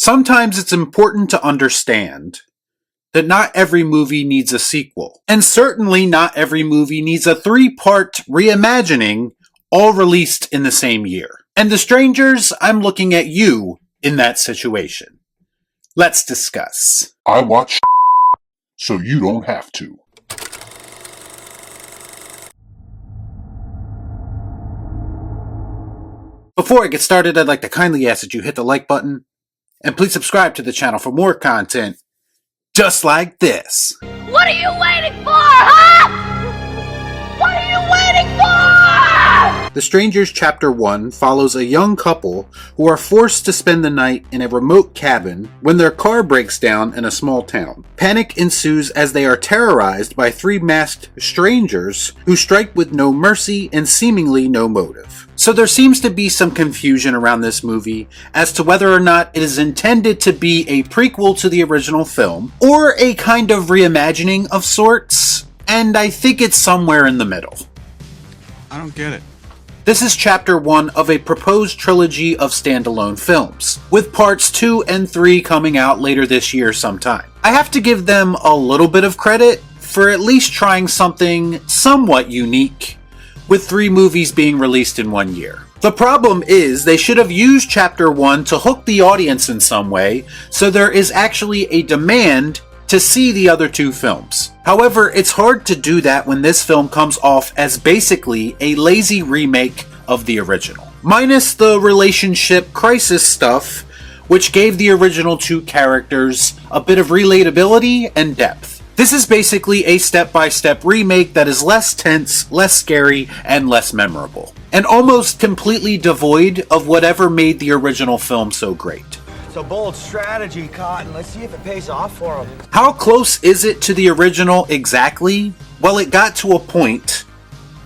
Sometimes it's important to understand that not every movie needs a sequel, and certainly not every movie needs a 3-part reimagining all released in the same year. And The Strangers, I'm looking at you in that situation. Let's discuss. I watch so you don't have to. Before I get started, I'd like to kindly ask that you hit the like button, and please subscribe to the channel for more content just like this. What are you waiting for, huh? What are you waiting for? The Strangers Chapter 1 follows a young couple who are forced to spend the night in a remote cabin when their car breaks down in a small town. Panic ensues as they are terrorized by 3 masked strangers who strike with no mercy and seemingly no motive. So there seems to be some confusion around this movie as to whether or not it is intended to be a prequel to the original film or a kind of reimagining of sorts, and I think it's somewhere in the middle. I don't get it. This is Chapter 1 of a proposed trilogy of standalone films, with parts 2 and 3 coming out later this year sometime. I have to give them a little bit of credit for at least trying something somewhat unique, with 3 movies being released in 1 year. The problem is they should have used Chapter 1 to hook the audience in some way, so there is actually a demand to see the other 2 films. However, it's hard to do that when this film comes off as basically a lazy remake of the original. Minus the relationship crisis stuff, which gave the original 2 characters a bit of relatability and depth. This is basically a step-by-step remake that is less tense, less scary, and less memorable, and almost completely devoid of whatever made the original film so great. It's a bold strategy, Cotton. Let's see if it pays off for him. How close is it to the original exactly? Well, it got to a point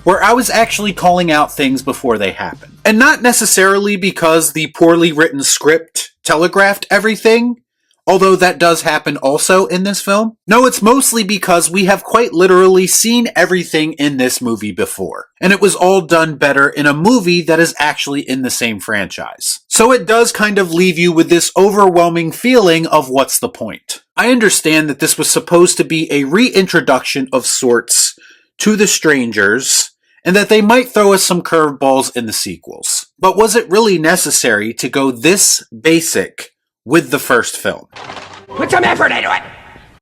where I was actually calling out things before they happened. And not necessarily because the poorly written script telegraphed everything, although that does happen also in this film. No, it's mostly because we have quite literally seen everything in this movie before, and it was all done better in a movie that is actually in the same franchise. So it does kind of leave you with this overwhelming feeling of what's the point. I understand that this was supposed to be a reintroduction of sorts to the Strangers, and that they might throw us some curveballs in the sequels. But was it really necessary to go this basic with the first film? Put some effort into it!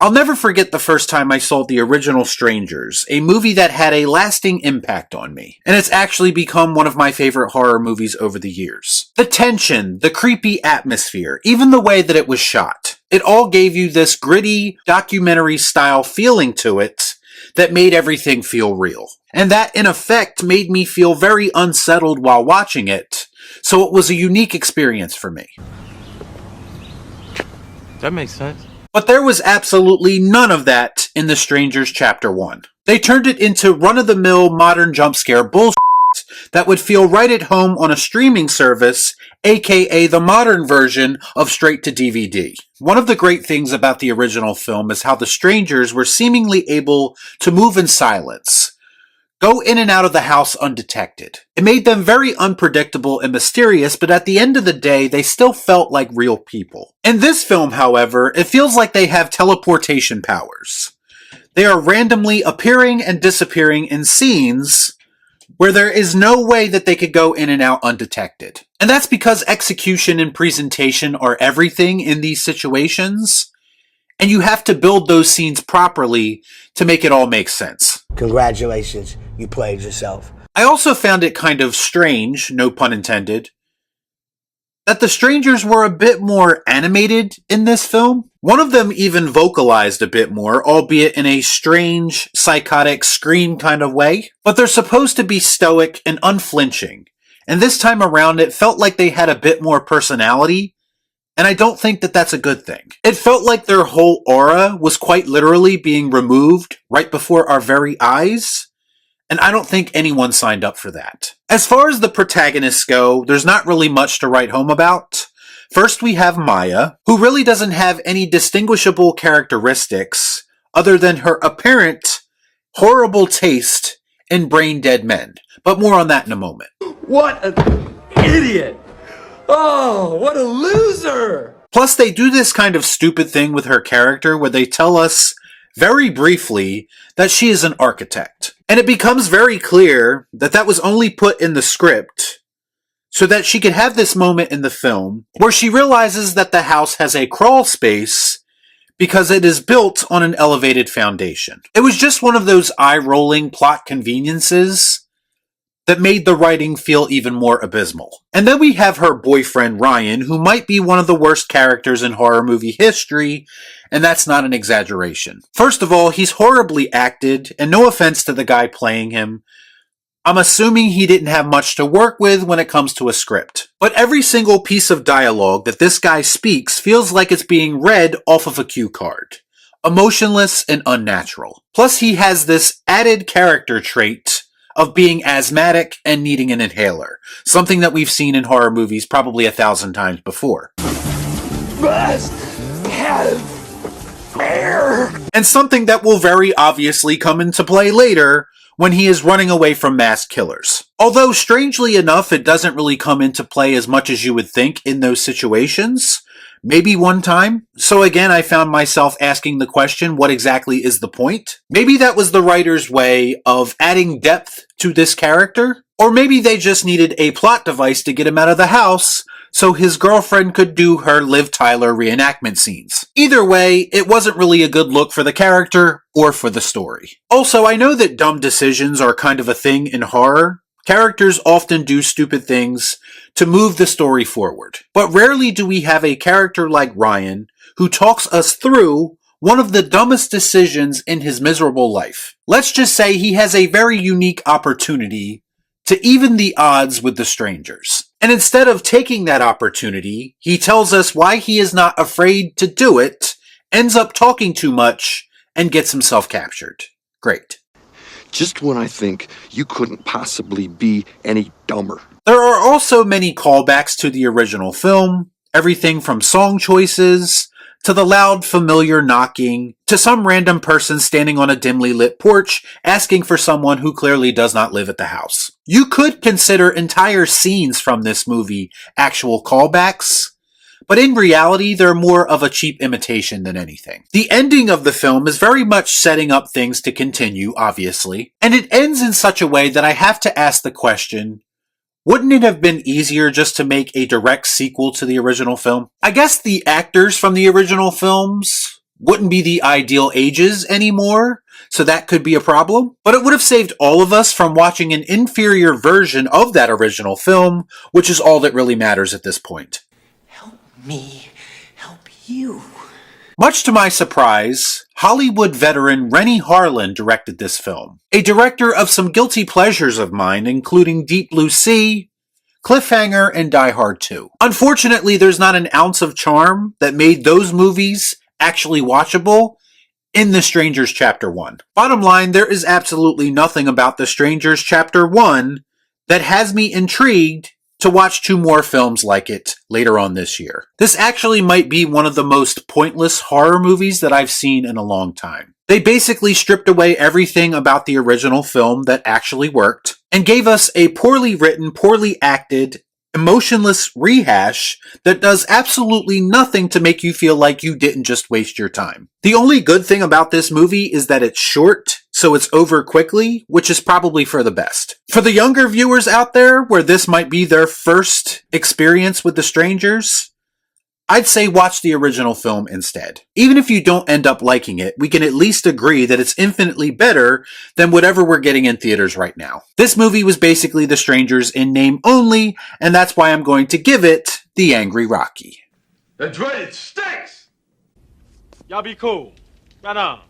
I'll never forget the first time I saw the original Strangers, a movie that had a lasting impact on me, and it's actually become one of my favorite horror movies over the years. The tension, the creepy atmosphere, even the way that it was shot, it all gave you this gritty, documentary-style feeling to it that made everything feel real. And that, in effect, made me feel very unsettled while watching it, so it was a unique experience for me. That makes sense. But there was absolutely none of that in The Strangers Chapter 1. They turned it into run-of-the-mill modern jump scare bullshit that would feel right at home on a streaming service, aka the modern version of straight-to-DVD. One of the great things about the original film is how the Strangers were seemingly able to move in silence, go in and out of the house undetected. It made them very unpredictable and mysterious, but at the end of the day, they still felt like real people. In this film, however, it feels like they have teleportation powers. They are randomly appearing and disappearing in scenes where there is no way that they could go in and out undetected. And that's because execution and presentation are everything in these situations, and you have to build those scenes properly to make it all make sense. Congratulations, you played yourself. I also found it kind of strange, no pun intended, that the Strangers were a bit more animated in this film. One of them even vocalized a bit more, albeit in a strange, psychotic scream kind of way. But they're supposed to be stoic and unflinching, and this time around it felt like they had a bit more personality, and I don't think that that's a good thing. It felt like their whole aura was quite literally being removed right before our very eyes, and I don't think anyone signed up for that. As far as the protagonists go, there's not really much to write home about. First we have Maya, who really doesn't have any distinguishable characteristics other than her apparent horrible taste in brain-dead men. But more on that in a moment. What an idiot! Oh, what a loser! Plus, they do this kind of stupid thing with her character where they tell us very briefly that she is an architect. And it becomes very clear that that was only put in the script so that she could have this moment in the film where she realizes that the house has a crawl space because it is built on an elevated foundation. It was just one of those eye-rolling plot conveniences that made the writing feel even more abysmal. And then we have her boyfriend Ryan, who might be one of the worst characters in horror movie history, and that's not an exaggeration. First of all, he's horribly acted, and no offense to the guy playing him, I'm assuming he didn't have much to work with when it comes to a script. But every single piece of dialogue that this guy speaks feels like it's being read off of a cue card. Emotionless and unnatural. Plus, he has this added character trait of being asthmatic and needing an inhaler. Something that we've seen in horror movies probably 1,000 times before. Must have air. And something that will very obviously come into play later when he is running away from mass killers. Although, strangely enough, it doesn't really come into play as much as you would think in those situations. Maybe one time. So again, I found myself asking the question, what exactly is the point? Maybe that was the writer's way of adding depth to this character. Or maybe they just needed a plot device to get him out of the house so his girlfriend could do her Liv Tyler reenactment scenes. Either way, it wasn't really a good look for the character or for the story. Also, I know that dumb decisions are kind of a thing in horror. Characters often do stupid things to move the story forward. But rarely do we have a character like Ryan who talks us through one of the dumbest decisions in his miserable life. Let's just say he has a very unique opportunity to even the odds with the strangers. And instead of taking that opportunity, he tells us why he is not afraid to do it, ends up talking too much, and gets himself captured. Great. Just when I think you couldn't possibly be any dumber. There are also many callbacks to the original film, everything from song choices, to the loud familiar knocking, to some random person standing on a dimly lit porch asking for someone who clearly does not live at the house. You could consider entire scenes from this movie actual callbacks, but in reality, they're more of a cheap imitation than anything. The ending of the film is very much setting up things to continue, obviously, and it ends in such a way that I have to ask the question, wouldn't it have been easier just to make a direct sequel to the original film? I guess the actors from the original films wouldn't be the ideal ages anymore, so that could be a problem. But it would have saved all of us from watching an inferior version of that original film, which is all that really matters at this point. Me help you. Much to my surprise, Hollywood veteran Rennie Harlan directed this film. A director of some guilty pleasures of mine, including Deep Blue Sea, Cliffhanger, and Die Hard 2. Unfortunately, there's not an ounce of charm that made those movies actually watchable in The Strangers Chapter 1. Bottom line, there is absolutely nothing about The Strangers Chapter 1 that has me intrigued to watch 2 more films like it later on this year. This actually might be one of the most pointless horror movies that I've seen in a long time. They basically stripped away everything about the original film that actually worked, and gave us a poorly written, poorly acted, emotionless rehash that does absolutely nothing to make you feel like you didn't just waste your time. The only good thing about this movie is that it's short, so it's over quickly, which is probably for the best. For the younger viewers out there, where this might be their first experience with The Strangers, I'd say watch the original film instead. Even if you don't end up liking it, we can at least agree that it's infinitely better than whatever we're getting in theaters right now. This movie was basically The Strangers in name only, and that's why I'm going to give it the Angry Rocky. The dreaded stinks! Y'all be cool. Right on.